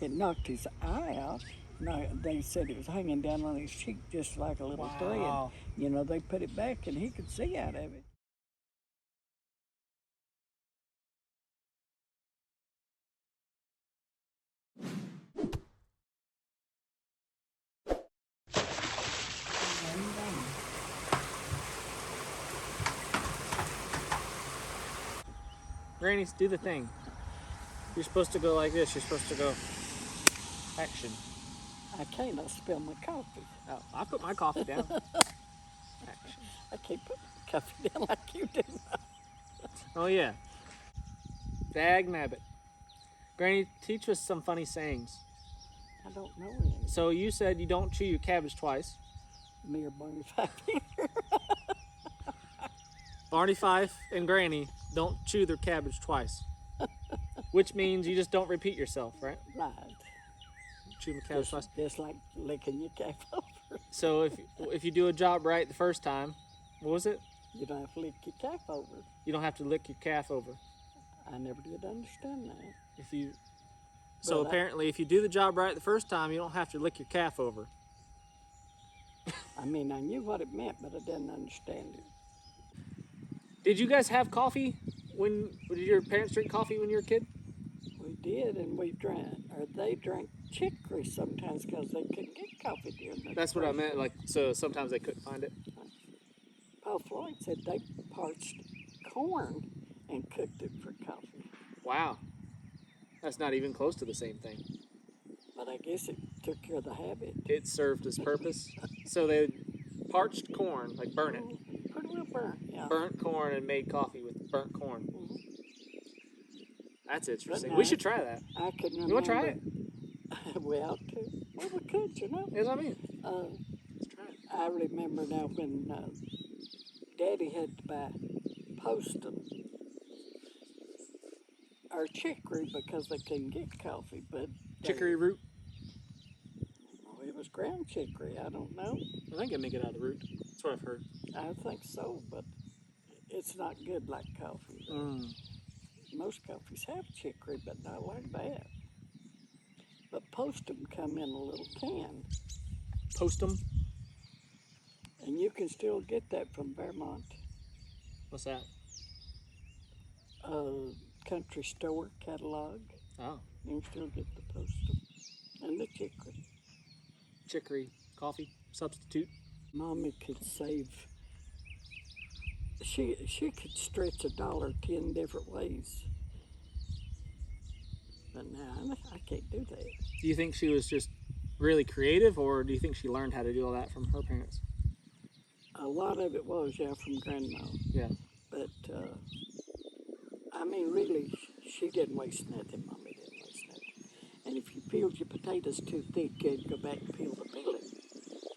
It knocked his eye out. No, they said it was hanging down on his cheek just like a little Wow. thread. You know, they put it back and he could see out of it. Granny, do the thing. You're supposed to go like this. You're supposed to go action. I can't. I spill my coffee. Oh, I put my coffee down. Action. I can't put my coffee down like you do. Oh, yeah. Dag nabbit. Granny, teach us some funny sayings. I don't know any. So you said you don't chew your cabbage twice. Me or Barney Fife either. Barney Fife and Granny don't chew their cabbage twice. Which means you just don't repeat yourself, right? Right. Chew the cabbage twice. Just like licking your calf over. So if you do a job right the first time, what was it? You don't have to lick your calf over. You don't have to lick your calf over. I never did understand that. So apparently, if you do the job right the first time, you don't have to lick your calf over. I mean, I knew what it meant, but I didn't understand it. Did you guys have coffee did your parents drink coffee when you were a kid? We did, and they drank chicory sometimes because they couldn't get coffee during the That's what I meant. Like, so sometimes they couldn't find it. Paul Floyd said they parched corn and cooked it for coffee. Wow, that's not even close to the same thing. But I guess it took care of the habit. It served its purpose. So they parched corn, like burn it. Pretty well burnt, yeah. Burnt corn and made coffee with burnt corn. Mm-hmm. That's interesting. No, we should try that. I can remember. You want to try it? We ought to. Well, we could, you know. That's what I mean. Let's try it. I remember now when Daddy had to buy postum or chicory because they couldn't get coffee, but Chicory root? It was ground chicory. I don't know. I think they make it out of the root. That's what I've heard. I think so, but it's not good like coffee. Most coffees have chicory, but not like that. But postum come in a little can. Postum? And you can still get that from Vermont. What's that? Country store catalog. Oh. You can still get the postum and the chicory. Chicory coffee substitute. Mommy could save. She could stretch $1 10 different ways. But now I can't do that. Do you think she was just really creative, or do you think she learned how to do all that from her parents? A lot of it was, yeah, from Grandma. Yeah. But, I mean, really, she didn't waste nothing. Mommy didn't waste nothing. And if you peeled your potatoes too thick, you'd go back and peel the peeling.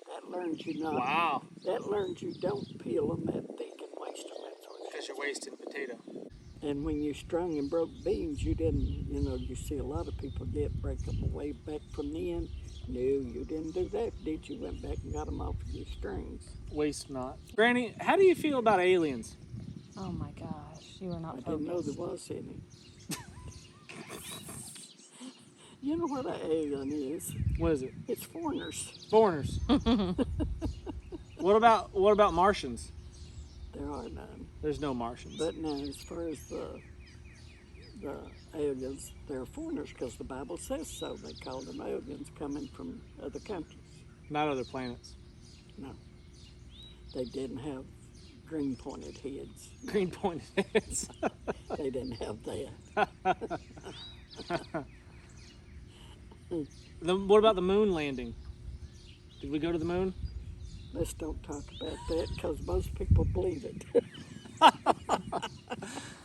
That learns you not. Wow. That learns you don't peel them that thick and waste them. Because you're wasting potato. And when you strung and broke beans, you didn't, you see a lot of people break them away back from the end. No, you didn't do that, did you? Went back and got them off of your strings. Waste not. Granny, how do you feel about aliens? Oh my gosh, you are not focused. I didn't know there was any. You know what an alien is? What is it? It's foreigners. Foreigners. What about Martians? There are none. There's no Martians. But now, as far as the aliens, they're foreigners because the Bible says so. They call them aliens coming from other countries. Not other planets. No. They didn't have green pointed heads. Green pointed heads. They didn't have that. What about the moon landing? Did we go to the moon? Let's don't talk about that because most people believe it.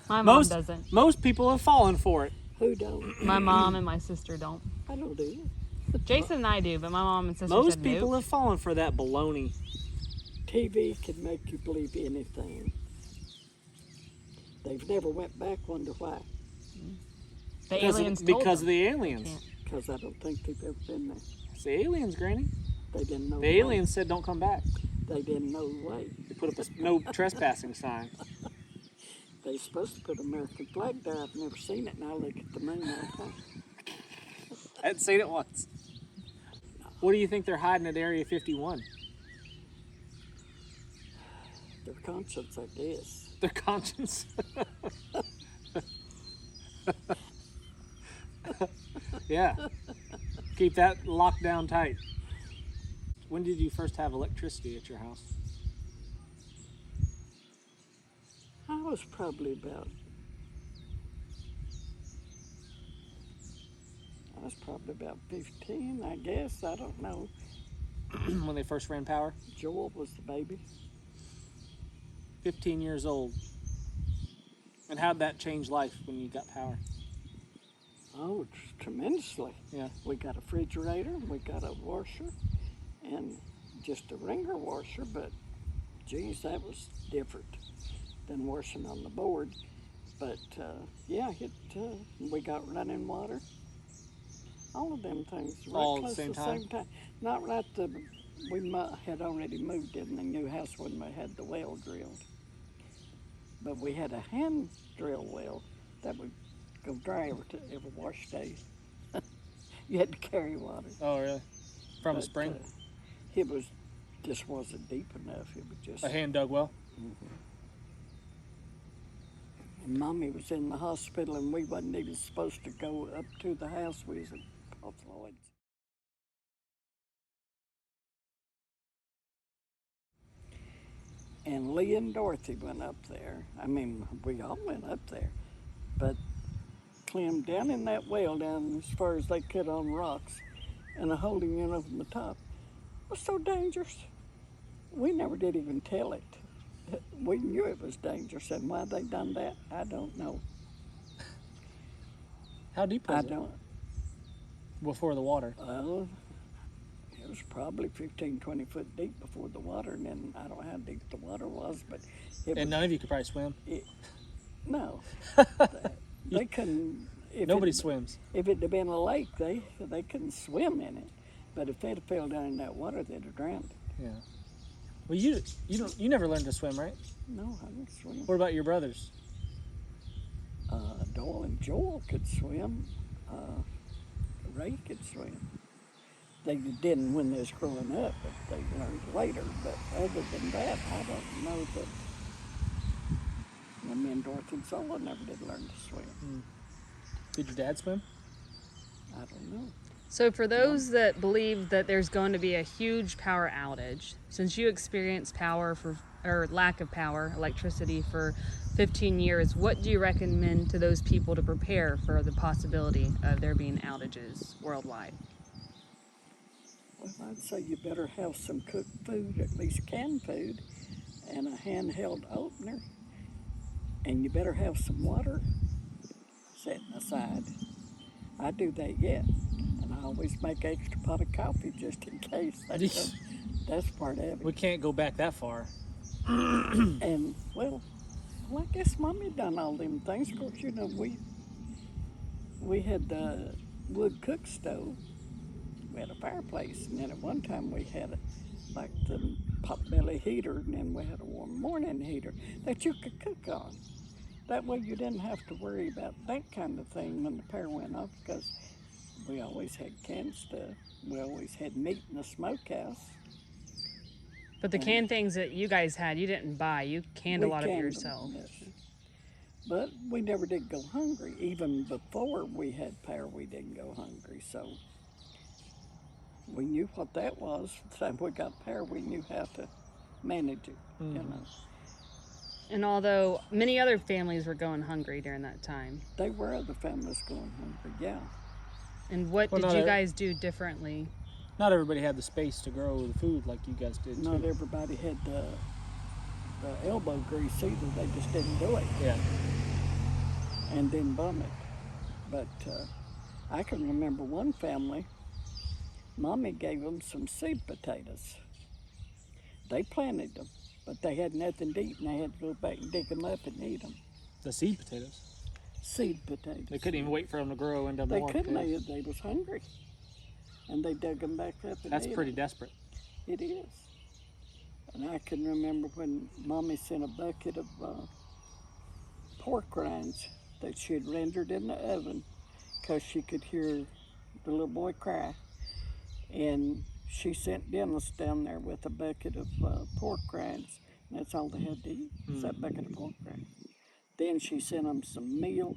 My mom doesn't. Most people have fallen for it. Who don't? My mom and my sister don't. I don't do it. Jason and I do, but my mom and sister Most said people nope. have fallen for that baloney. TV can make you believe anything. They've never went back, wonder why. The aliens told because them. of the aliens. Because I don't think they've ever been there. It's the aliens, Granny. They didn't know The aliens said don't come back. They didn't know the way. They put up a no trespassing sign. They're supposed to put an American flag there. I've never seen it, and I look at the moon all the time. I hadn't seen it once. What do you think they're hiding at Area 51? Their conscience, I guess. Their conscience. Yeah. Keep that locked down tight. When did you first have electricity at your house? I was probably about 15, I guess. I don't know. When they first ran power? Joel was the baby. 15 years old. And how'd that change life when you got power? Oh, tremendously. Yeah. We got a refrigerator, we got a washer, and just a wringer washer, but geez, that was different than washing on the board. But yeah, we got running water. All of them things right All at close the same to time? same time. Not right. We had already moved in the new house when we had the well drilled. But we had a hand drill well that would go dry every wash day. You had to carry water. Oh, really? From a But, spring? It was just wasn't deep enough. It was just A hand dug well? And Mommy was in the hospital, and we wasn't even supposed to go up to the house. We was in Paul Floyd's. And Lee and Dorothy went up there. I mean, we all went up there. But Clem, down in that well, down as far as they could on rocks, and a holding unit from the top, was so dangerous. We never did even tell it. We knew it was dangerous, and why they done that, I don't know. How deep was I it? don't. Before the water? Well, it was probably 15, 20 foot deep before the water, and then I don't know how deep the water was, but it And was, none of you could probably swim? no. They couldn't. Nobody swims. If it had been a lake, they couldn't swim in it. But if they'd have fell down in that water, they'd have drowned. Yeah. Well, you never learned to swim, right? No, I didn't swim. What about your brothers? Doyle and Joel could swim. Ray could swim. They didn't when they was growing up, but they learned later. But other than that, I don't know that. Me and Dorothy and Zola never did learn to swim. Did your dad swim? I don't know. So for those that believe that there's going to be a huge power outage, since you experienced lack of power, electricity for 15 years, what do you recommend to those people to prepare for the possibility of there being outages worldwide? Well, I'd say you better have some cooked food, at least canned food, and a handheld opener. And you better have some water setting aside. I do that yet. And I always make an extra pot of coffee just in case. That's part of it. We can't go back that far. And, well, I guess Mommy done all them things. Of course, you know, we had the wood cook stove. We had a fireplace. And then at one time we had like the potbelly heater, and then we had a warm morning heater that you could cook on. That way you didn't have to worry about that kind of thing when the power went off, because we always had canned stuff. We always had meat in the smokehouse. But the canned things that you guys had, you didn't buy. You canned a lot of it yourself. Yes. But we never did go hungry. Even before we had power, we didn't go hungry. So we knew what that was. The time we got power, we knew how to manage it, you know. And although many other families were going hungry during that time. They were other families going hungry, yeah. And what did you guys do differently? Not everybody had the space to grow the food like you guys did. Not too. everybody had the elbow grease either. They just didn't do it. Yeah. And didn't bum it. But I can remember one family, Mommy gave them some seed potatoes. They planted them, but they had nothing to eat, and they had to go back and dig them up and eat them. The seed potatoes. Seed potatoes. They couldn't even wait for them to grow into They more couldn't. potatoes. They was hungry, and they dug them back up and That's ate pretty them. desperate. It is. And I can remember when Mommy sent a bucket of pork rinds that she had rendered in the oven because she could hear the little boy cry. And she sent Dennis down there with a bucket of pork rinds. And that's all they had to eat, was that bucket of pork rinds. Then she sent them some meal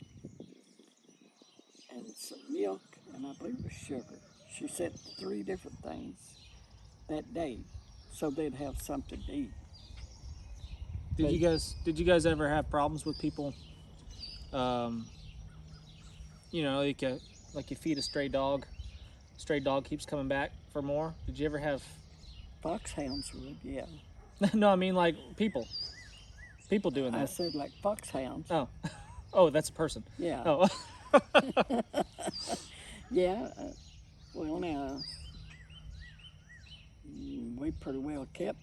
and some milk, and I believe it was sugar. She sent 3 different things that day so they'd have something to eat. Did you guys ever have problems with people? You know, like you feed a stray dog keeps coming back for more. Did you ever have? Foxhounds would, yeah. No, I mean like people doing that. I said like foxhounds. Oh, oh, that's a person. Yeah. Oh, Yeah. Well, now, we pretty well kept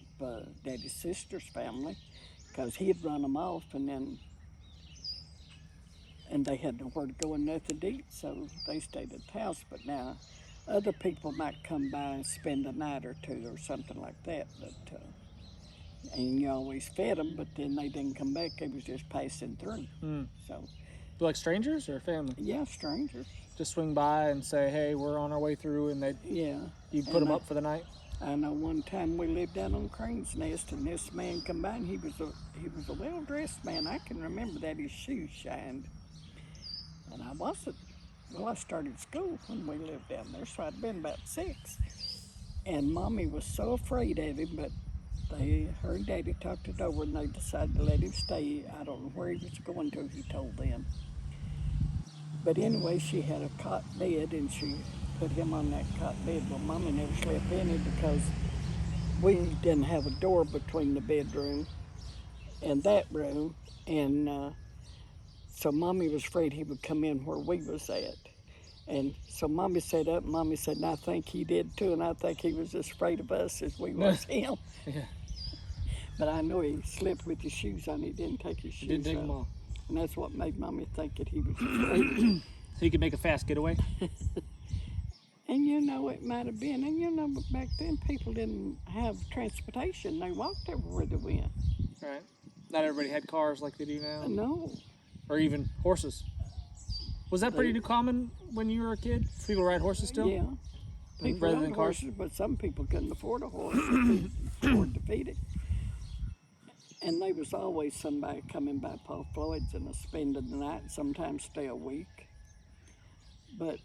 Daddy's sister's family because he'd run them off and they had nowhere to go and nothing to eat, so they stayed at the house. But now, other people might come by and spend a night or two or something like that. But and you always fed them, but then they didn't come back. They was just passing through. So, like strangers or family? yeah, strangers. Just swing by and say, "Hey, we're on our way through," and you put them up for the night. I know one time we lived out on Crane's Nest, and this man come by, and he was a well-dressed man. I can remember that his shoes shined. And I wasn't. Well, I started school when we lived down there, so I'd been about 6. And Mommy was so afraid of him, but her and Daddy talked it over, and they decided to let him stay. I don't know where he was going to, he told them. But anyway, she had a cot bed, and she put him on that cot bed. Well, Mommy never slept in it because we didn't have a door between the bedroom and that room, and so Mommy was afraid he would come in where we was at. And so Mommy sat up, and Mommy said, and I think he did too, and I think he was as afraid of us as we was him. Yeah. But I know he slept with his shoes on. He didn't take his shoes Didn't take off. them off. And that's what made Mommy think that he was afraid. So you could make a fast getaway? And you know, it might have been. And you know, but back then people didn't have transportation. They walked everywhere they went. Right. Not everybody had cars like they do now. No. Or even horses. Was that pretty common when you were a kid? People ride horses still? Yeah. People Rather rode than cars? horses, but some people couldn't afford a horse, afford to feed it. And there was always somebody coming by Paul Floyd's and spending the night, sometimes stay a week. But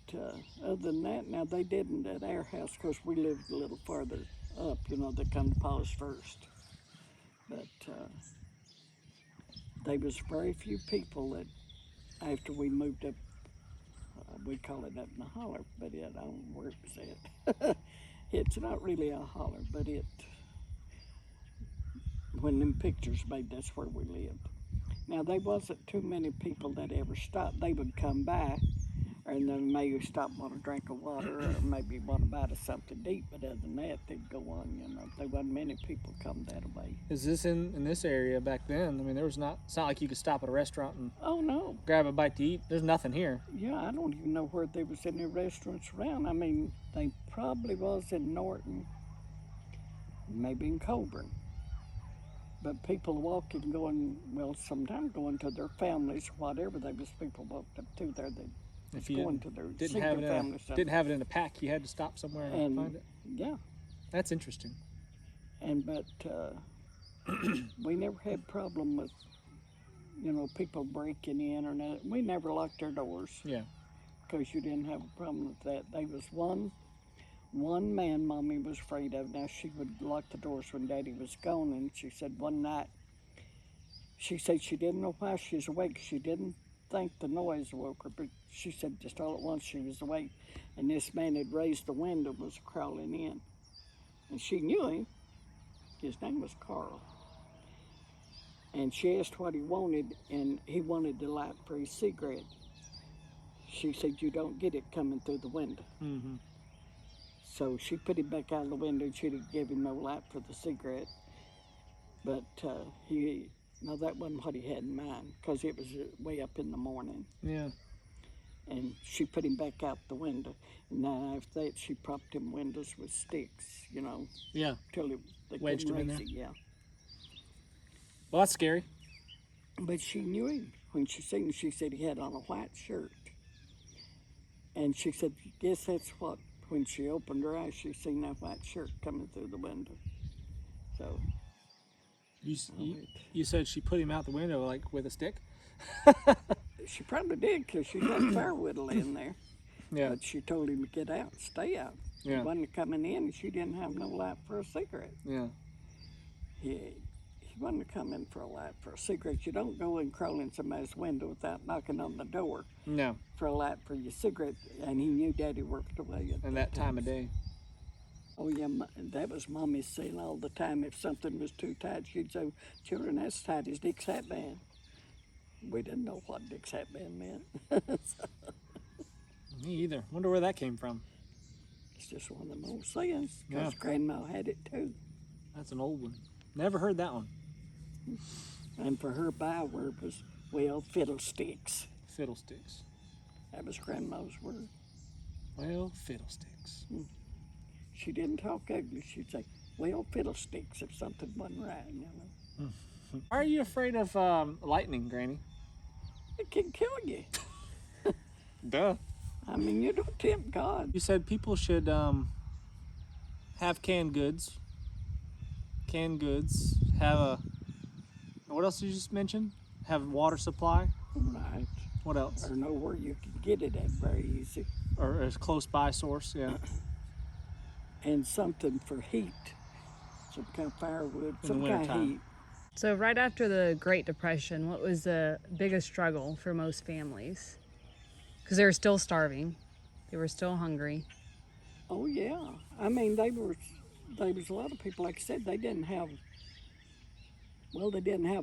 other than that, now they didn't at our house because we lived a little farther up, you know, they come to Paul's first. But there was very few people that after we moved up, we call it up in the holler, but I don't know where it was at. It's not really a holler, but when them pictures made, that's where we lived. Now, there wasn't too many people that ever stopped. They would come by, and then maybe stop and want a drink of water, or maybe want to buy us something to eat, but other than that, they'd go on, you know. There wasn't many people come that way. Is this in this area back then? I mean, it's not like you could stop at a restaurant and Oh, no. grab a bite to eat. There's nothing here. Yeah, I don't even know where there was any restaurants around. I mean, they probably was in Norton, maybe in Coburn. But people walking, going, well, sometimes going to their families, whatever. There was people walked up to there. They If you going to their didn't have families. didn't have it in a pack, you had to stop somewhere and find it. Yeah, That's interesting. but we never had problem with, you know, people breaking in or nothing. We never locked our doors. Yeah. Because you didn't have a problem with that. There was one man Mommy was afraid of. Now, she would lock the doors when Daddy was gone, and she said one night, she said she didn't know why she was awake. She didn't think the noise woke her, but she said just all at once she was awake, and this man had raised the window and was crawling in. And she knew him. His name was Carl. And she asked what he wanted, and he wanted the light for his cigarette. She said, you don't get it coming through the window. Mm-hmm. So she put him back out of the window, and she didn't give him no light for the cigarette. But no, that wasn't what he had in mind, because it was way up in the morning. Yeah. And she put him back out the window. And then after that, she propped him windows with sticks, you know. Yeah. Till they Wedged him in raise there. it, yeah. Well, that's scary. But she knew him. When she seen him, she said he had on a white shirt. And she said, guess that's what, when she opened her eyes, she seen that white shirt coming through the window. So, You said she put him out the window like with a stick? she probably did because she got firewood laying there. Yeah. But she told him to get out, stay out. Yeah. He wasn't coming in, and she didn't have no light for a cigarette. Yeah. He wasn't coming for a light for a cigarette. You don't go and crawl in somebody's window without knocking on the door No. for a light for your cigarette. And he knew Daddy worked away at And that time of day. Oh, yeah, that was Mommy's saying all the time. If something was too tight, she'd say, children, that's tight as Dick's hat band. We didn't know what Dick's hat band meant. Me either. Wonder where that came from. It's just one of them old sayings, Yeah. because Grandma had it too. That's an old one. Never heard that one. And for her byword was, well, fiddlesticks. Fiddlesticks. That was Grandma's word. Well, fiddlesticks. She didn't talk ugly. She'd say, well, fiddlesticks, if something wasn't right, you know. Why are you afraid of lightning, Granny? It can kill you. Duh. I mean, you don't tempt God. You said people should have canned goods. Canned goods. Have a... What else did you just mention? Have water supply. Right. What else? Or know where you can get it at very easy. Or a close by source, yeah. And something for heat. Some kind of firewood, In some the kind of wintertime. heat. So right after the Great Depression, what was the biggest struggle for most families? Because they were still starving. They were still hungry. Oh, yeah. I mean, there was a lot of people, like I said, they didn't have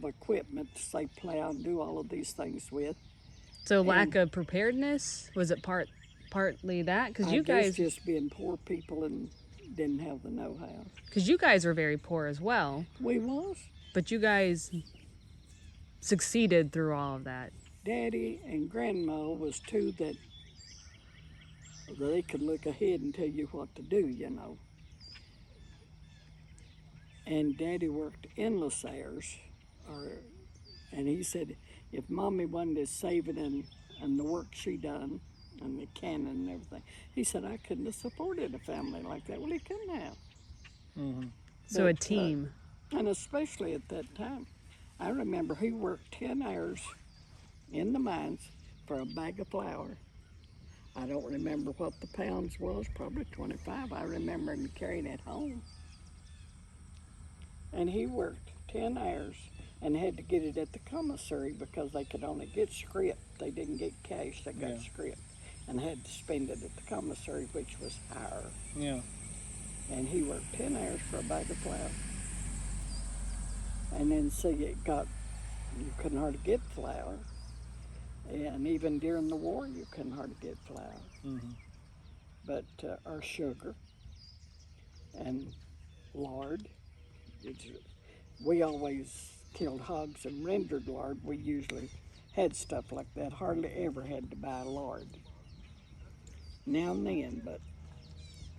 equipment to, say, plow and do all of these things with. So lack of preparedness? Was it partly that? Because I guess just being poor people and didn't have the know-how. Because you guys were very poor as well. We was. But you guys succeeded through all of that. Daddy and Grandma was two that they could look ahead and tell you what to do, you know. And Daddy worked endless hours, and he said if Mommy wasn't as saving and the work she done and the canning and everything, he said I couldn't have supported a family like that. Well, he couldn't have. Mm-hmm. So a team. And especially at that time. I remember he worked 10 hours in the mines for a bag of flour. I don't remember what the pounds was, probably 25. I remember him carrying it home. And he worked 10 hours and had to get it at the commissary because they could only get scrip. They didn't get cash, they got scrip. And had to spend it at the commissary, which was higher. Yeah. And he worked 10 hours for a bag of flour. And then see, you couldn't hardly get flour. And even during the war, you couldn't hardly get flour. Mm-hmm. But our sugar and lard, we always killed hogs and rendered lard. We usually had stuff like that. Hardly ever had to buy lard. Now and then, but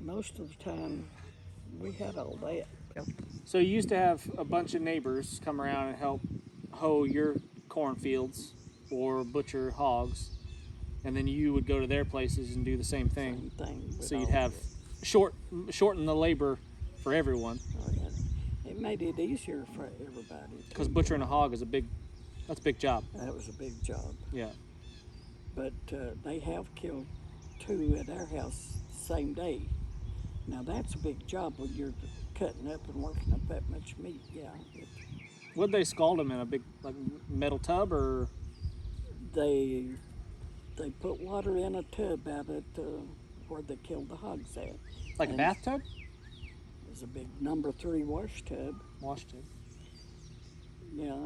most of the time we had all that. So you used to have a bunch of neighbors come around and help hoe your cornfields or butcher hogs, and then you would go to their places and do the same thing. Same thing. So you'd have shorten the labor for everyone. Oh, yeah. It made it easier for everybody. Because butchering a hog is a big job. That was a big job. Yeah. But they have killed 2 at our house same day. Now that's a big job when you're cutting up and working up that much meat. Yeah. Would they scald them in a big metal tub, or? They put water in a tub out at where they killed the hogs at. Like a bathtub? It was a big number 3 wash tub. Wash tub. Yeah,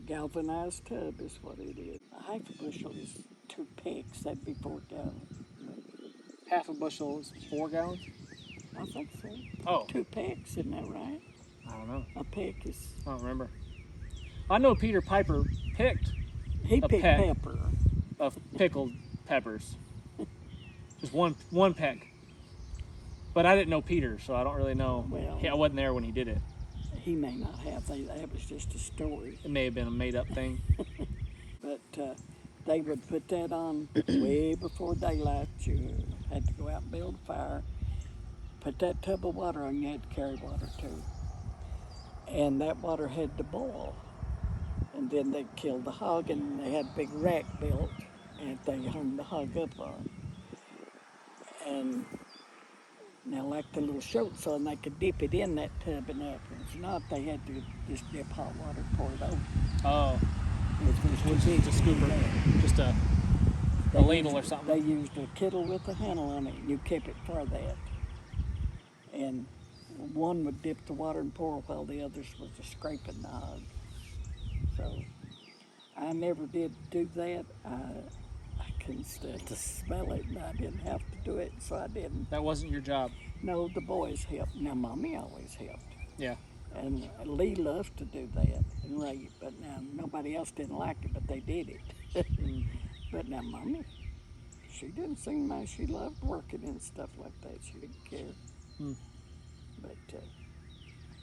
galvanized tub is what it is. A half a bushel is 2 pecks. That'd be 4 gallons. Half a bushel is 4 gallons? I think so. Oh. 2 pecks, isn't that right? I don't know. A peck is... I don't remember. I know Peter Piper picked He a picked peck pepper. of pickled peppers. Just one peck. But I didn't know Peter, so I don't really know. Well, I wasn't there when he did it. He may not have. That was just a story. It may have been a made-up thing. But they would put that on way before daylight. You had to go out and build a fire, put that tub of water on. You had to carry water too, and that water had to boil. And then they killed the hog, and they had a big rack built, and they hung the hog up on. And now, like the little shorts on, they could dip it in that tub and afterwards. If not, they had to just dip hot water, pour it over. Oh, Which was just a scooper, just a ladle or something. They used a kettle with a handle on it, and you kept it for that. And one would dip the water and pour, while the others was scraping the hog. So I never did do that. I couldn't stand to smell it, and I didn't have to do it, so I didn't. That wasn't your job. No, the boys helped. Now, Mommy always helped. Yeah. And Lee loved to do that, and Ray, but now nobody else didn't like it, but they did it. But now Mommy, she didn't seem like she loved working and stuff like that. She didn't care. But,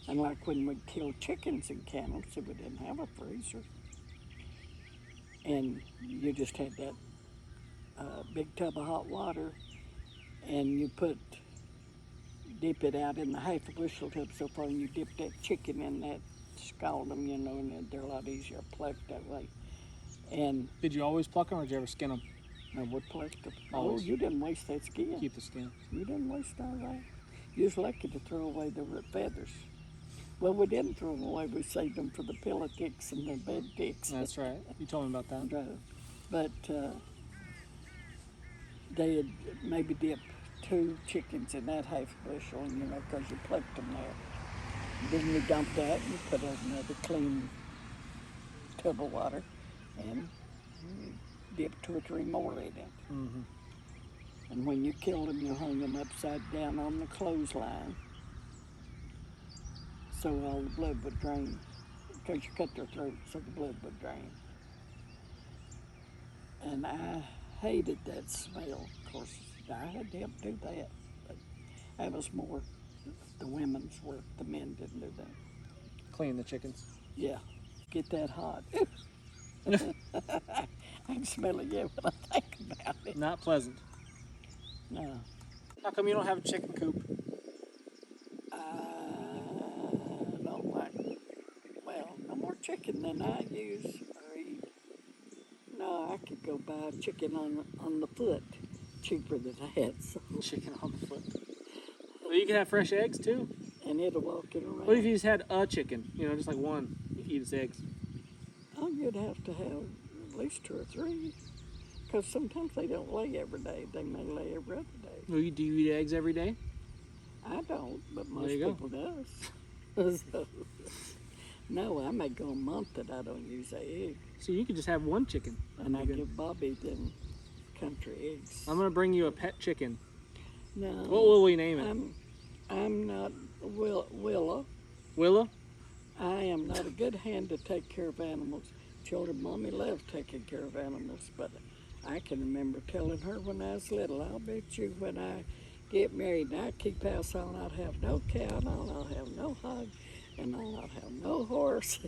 and like when we'd kill chickens in kennels, so we didn't have a freezer. And you just had that big tub of hot water, and you dip it out in the half a bushel tub so far, and you dip that chicken in that, scald them, you know, and they're a lot easier plucked that way. And did you always pluck them, or did you ever skin them? I would pluck them. Always. Oh, you didn't waste that skin. Keep the skin. You didn't waste all that. You was lucky to throw away the feathers. Well, we didn't throw them away. We saved them for the pillow ticks and the bed ticks. That's right. You told me about that. But they'd maybe dip 2 chickens in that half bushel, you know, because you plucked them there. Then you dump that and you put another clean tub of water and you dip 2 or 3 more in it. Mm-hmm. And when you killed them, you hung them upside down on the clothesline so all the blood would drain, because you cut their throat so the blood would drain. And I hated that smell. Of course, I had to help do that, but that was more the women's work. The men didn't do that. Clean the chickens. Yeah, get that hot. I can smell it yet when I think about it. Not pleasant. No. How come you don't have a chicken coop? I don't like, well, no more chicken than I use or eat. No, I could go buy a chicken on the foot, cheaper than that. So. Chicken on the foot. Well, you can have fresh eggs too. And it'll walk it around. What if you just had a chicken? You know, just like one. You eat its eggs. Oh, you'd have to have at least 2 or 3. Because sometimes they don't lay every day. They may lay every other day. Well, do you eat eggs every day? I don't, but most There you go. people does. So, no, I may go a month that I don't use an egg. So you could just have one chicken. And I give Bobby them country eggs. I'm going to bring you a pet chicken. No. What will we name it? I'm not Willa. Willa? I am not a good hand to take care of animals. Children, Mommy loved taking care of animals, but I can remember telling her when I was little, I'll bet you when I get married and I keep house, I'll not have no cow, and I'll not have no hog, and I'll not have no horse,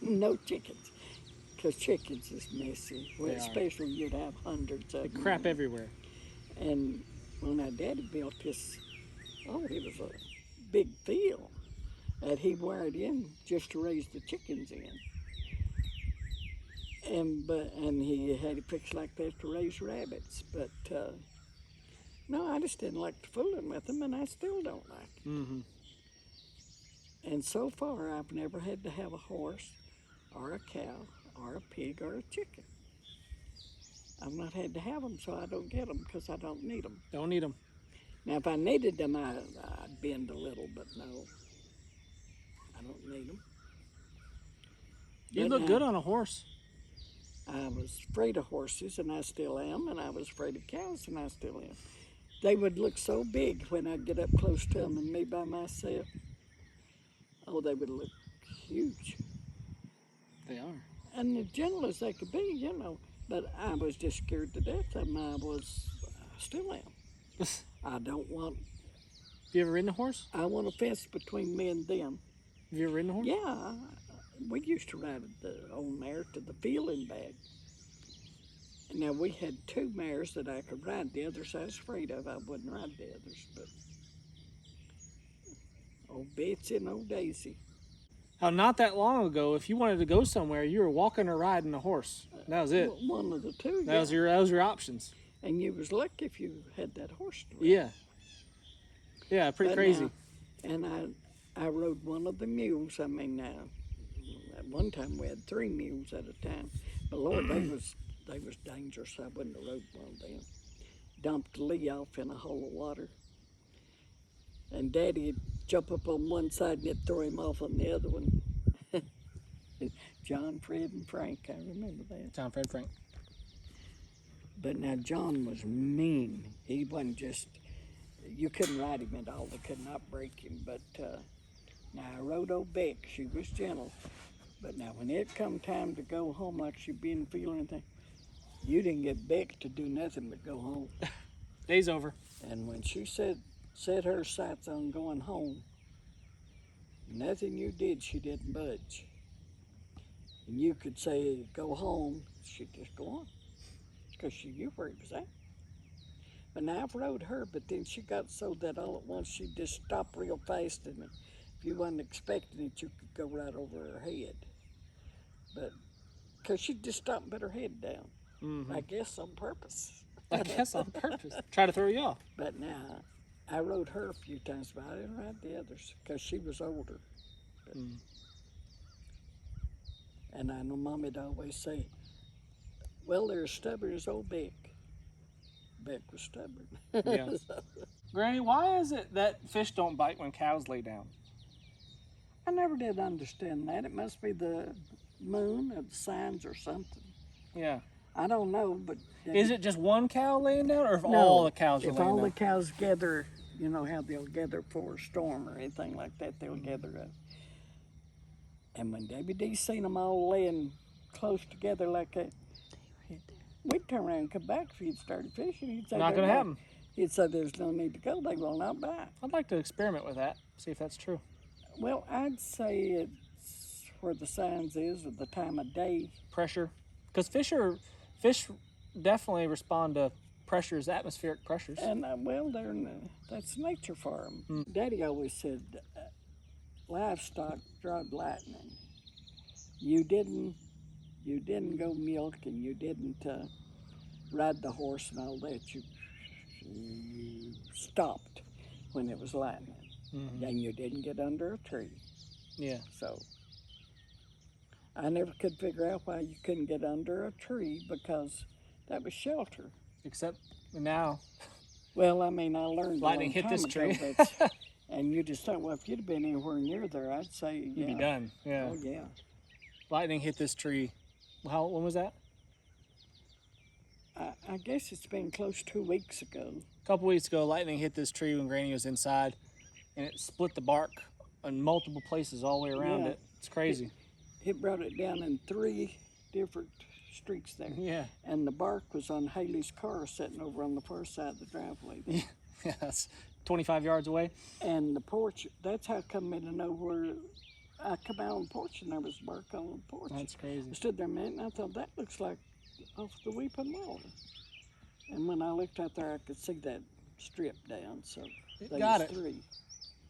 no chickens. Because chickens is messy, well, especially when you'd have hundreds of them. Crap everywhere. And when our daddy built this, it was a big field that he wired in just to raise the chickens in. And he had it fixed like that to raise rabbits. But no, I just didn't like fooling with them, and I still don't like it. Mm-hmm. And so far, I've never had to have a horse or a cow or a pig or a chicken. I've not had to have them, so I don't get them because I don't need them. Don't need them. Now, if I needed them, I'd bend a little, but no, I don't need them. You look good on a horse. I was afraid of horses, and I still am, and I was afraid of cows, and I still am. They would look so big when I'd get up close to them and me by myself. Oh, they would look huge. They are. And as gentle as they could be, you know, but I was just scared to death of them. I still am. I don't want... Have you ever ridden a horse? I want a fence between me and them. Have you ever ridden a horse? Yeah, we used to ride on there to the field and back. Now, we had 2 mares that I could ride. The others I was afraid of. I wouldn't ride the others, but old Betsy and old Daisy. How not that long ago, if you wanted to go somewhere, you were walking or riding a horse. That was it. One of the two, That was your options. And you was lucky if you had that horse to ride. Yeah. Yeah, pretty crazy. Now, and I rode one of the mules. I mean, now, at one time we had 3 mules at a time. But Lord, they was dangerous. I wouldn't have rode one of them. Dumped Lee off in a hole of water. And Daddy'd jump up on one side and it'd throw him off on the other one. John, Fred, and Frank, I remember that. John, Fred, Frank. But now John was mean. He wasn't just, you couldn't ride him at all. They could not break him. But now I rode old Beck. She was gentle. But now when it come time to go home like she been feeling anything, you didn't get Beck to do nothing but go home. Day's over. And when she set her sights on going home, nothing you did, she didn't budge. And you could say, go home, she'd just go on. Because she knew where he was at. But now I've rode her, but then she got so that all at once she'd just stop real fast, and if you wasn't expecting it, you could go right over her head. But, because she'd just stop and put her head down. Mm-hmm. I guess on purpose. I guess on purpose. Try to throw you off. But now, I rode her a few times, but I didn't ride the others, because she was older. But, and I know Mommy'd always say, well, they're as stubborn as old Beck. Beck was stubborn. Yeah. Granny, why is it that fish don't bite when cows lay down? I never did understand that. It must be the moon or the signs or something. Yeah. I don't know, but... Is it just one cow laying down, or if no, all the cows are laying if down? all the cows gather, you know how they'll gather for a storm or anything like that, they'll gather up. And when Debbie D seen them all laying close together like that, we'd turn around and come back if he'd started fishing. He'd say, Not going to happen. He'd say, there's no need to go. They will not bite. I'd like to experiment with that, see if that's true. Well, I'd say it's where the signs is or the time of day. Pressure. Because fish definitely respond to pressures, atmospheric pressures. And, well, that's nature for them. Daddy always said, livestock drive lightning. You didn't go milk, and you didn't ride the horse and all that. You stopped when it was lightning. Mm-hmm. And you didn't get under a tree. Yeah. So I never could figure out why you couldn't get under a tree, because that was shelter. Except now. Well, I mean, I learned lightning hit this tree. And you just thought, well, if you'd have been anywhere near there, I'd say, yeah. You'd be done. Yeah. Oh, yeah. Lightning hit this tree. When was that? I guess it's been close 2 weeks ago. A couple weeks ago, lightning hit this tree when Granny was inside, and it split the bark in multiple places all the way around it. It's crazy. It brought it down in 3 different streaks there. Yeah. And the bark was on Haley's car sitting over on the far side of the driveway there. Yeah, that's 25 yards away. And the porch, that's how come me to know where I come out on the porch and there was bark on the porch. That's crazy. I stood there a minute and I thought, that looks like off the Weeping Willow. And when I looked out there, I could see that strip down. So there got was it. 3.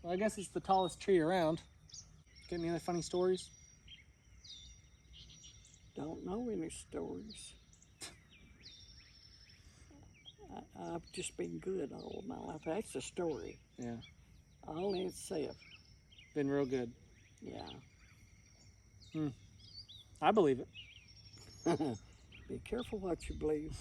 Well, I guess it's the tallest tree around. Got any other funny stories? Don't know any stories. I've just been good all of my life. That's the story. Yeah. All in itself. Been real good. Yeah. I believe it. Be careful what you believe.